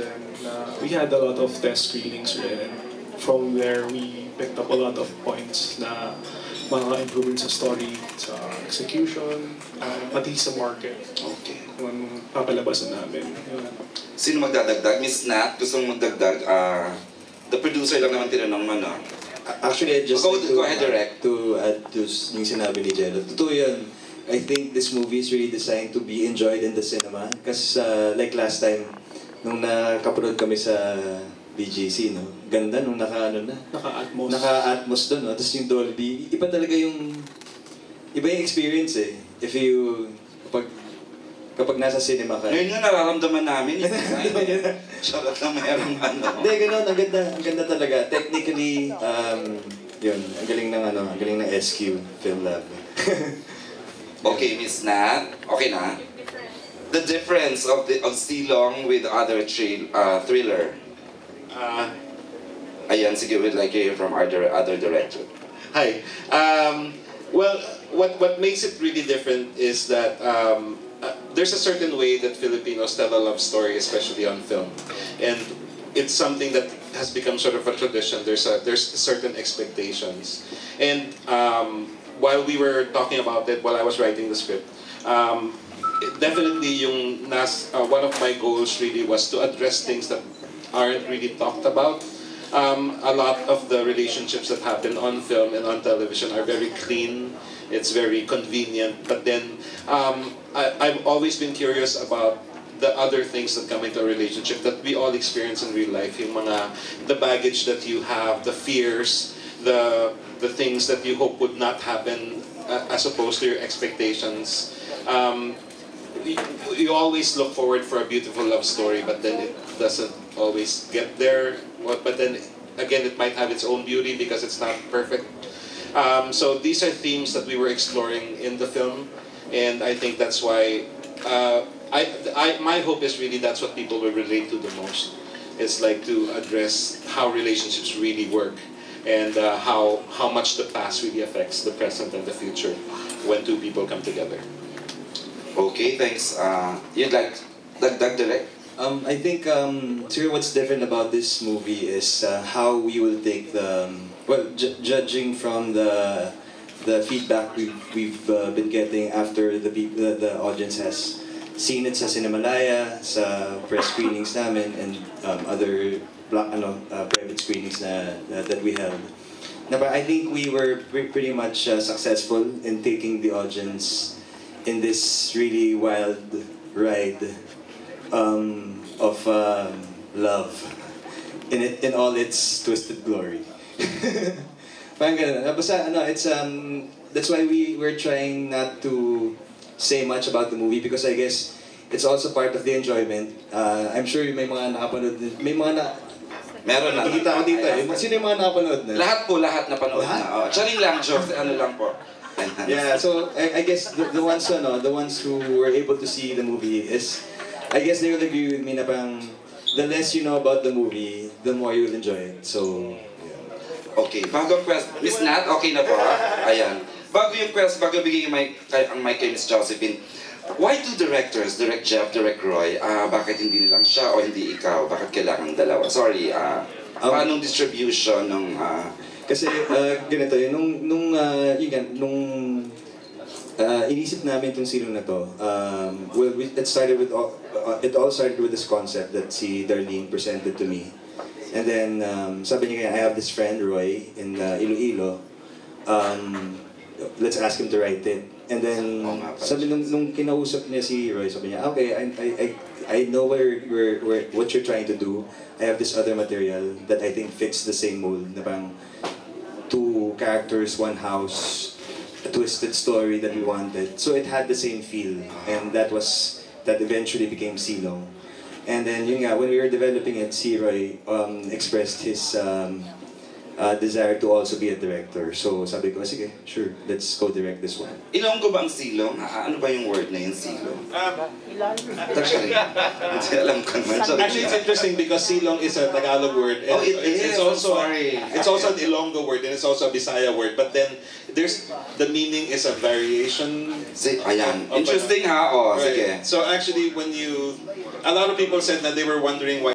then we had a lot of test screenings rin. From there, we picked up a lot of points na mga improvements sa story, sa execution, pati sa market. Okay. Kung papalabasan namin. Yun. Sino magdadagdag? Miss Nat, gusto mong magdagdag? The producer lang naman tinanong mo, no? Actually, I just go ahead, direct. To add to yung sinabi ni Jello. Totoo yun. I think this movie is really designed to be enjoyed in the cinema. Kasi like last time, nung nakapanood kami sa BGC, no? Ganda nung Naka-Atmos. Naka-Atmos doon, no? Tapos yung Dolby, iba talaga yung experience eh. If you, kapag nasa cinema ka. Ngayon nga nararamdaman namin. Charot lang mayroong ano. Hindi, ganun. Ang ganda talaga. Technically, yun, ang galing ng SQ Film Lab. Okay, Miss Nat. Okay na? The difference of Silong with other thriller. Ayan, sige, we'd like to hear from our other director. Hi. Well, what makes it really different is that there's a certain way that Filipinos tell a love story, especially on film, and it's something that has become sort of a tradition. There's certain expectations, and while we were talking about it, while I was writing the script, definitely one of my goals really was to address things that aren't really talked about. A lot of the relationships that happen on film and on television are very clean. It's very convenient. But then I've always been curious about the other things that come into a relationship that we all experience in real life. The baggage that you have, the fears, the things that you hope would not happen as opposed to your expectations. You always look forward for a beautiful love story, but then it doesn't always get there. But then again, it might have its own beauty because it's not perfect. So these are themes that we were exploring in the film, and I think that's why my hope is really that's what people will relate to the most. It's like to address how relationships really work, and how much the past really affects the present and the future when two people come together. Okay, thanks. You'd like direct? I think what's different about this movie is how we will take the judging from the feedback we've been getting after the audience has seen it sa Cinemalaya, sa press screenings namin, and other private screenings that we held. I think we were pretty much successful in taking the audience in this really wild ride of love in all its twisted glory. Parang ganun. Basta that's why we're trying not to say much about the movie because I guess it's also part of the enjoyment. I'm sure may mga nakapanood din. Meron na. Nakikita ko dito eh. Sino yung mga nakapanood na? Lahat napanood na. Charing lang, jokes, ano lang po. Yeah, so I guess the ones who were able to see the movie is, I guess they will agree with me na parang the less you know about the movie, the more you will enjoy it. So, yeah. Okay, bagong question. Miss Nat, okay na po? Ayan. Bago bigay ang mic kay Miss Josephine, why do directors, Direct Jeff, Direct Roy, bakit hindi nilang siya o hindi ikaw? Bakit kailangan dalawa? Sorry, paanong distribution ng... Kasi ganito yun, nung inisip namin itong silong na to, it all started with this concept that si Darlene presented to me. And then, sabi niya, I have this friend, Roy, in Iloilo. Let's ask him to write it. And then, sabi nung kinausap niya si Roy, sabi niya, okay, I know what you're trying to do. I have this other material that I think fits the same mold. Na parang two characters, one house, a twisted story that we wanted. So it had the same feel. And that eventually became Silong. And then yun nga, when we were developing it, si Roy expressed his desire to also be a director. So sabi ko, sige, sure, let's go direct this one. Ilonggo ba ang silong? Ano ba yung word na yung silong? Actually, hindi alam ko naman. Actually, it's interesting because silong is a Tagalog word. And it's also an Ilonggo word and it's also a Bisaya word. But then the meaning is a variation. Ayan. Interesting ha? Oh, right. Sige. So actually, a lot of people said that they were wondering why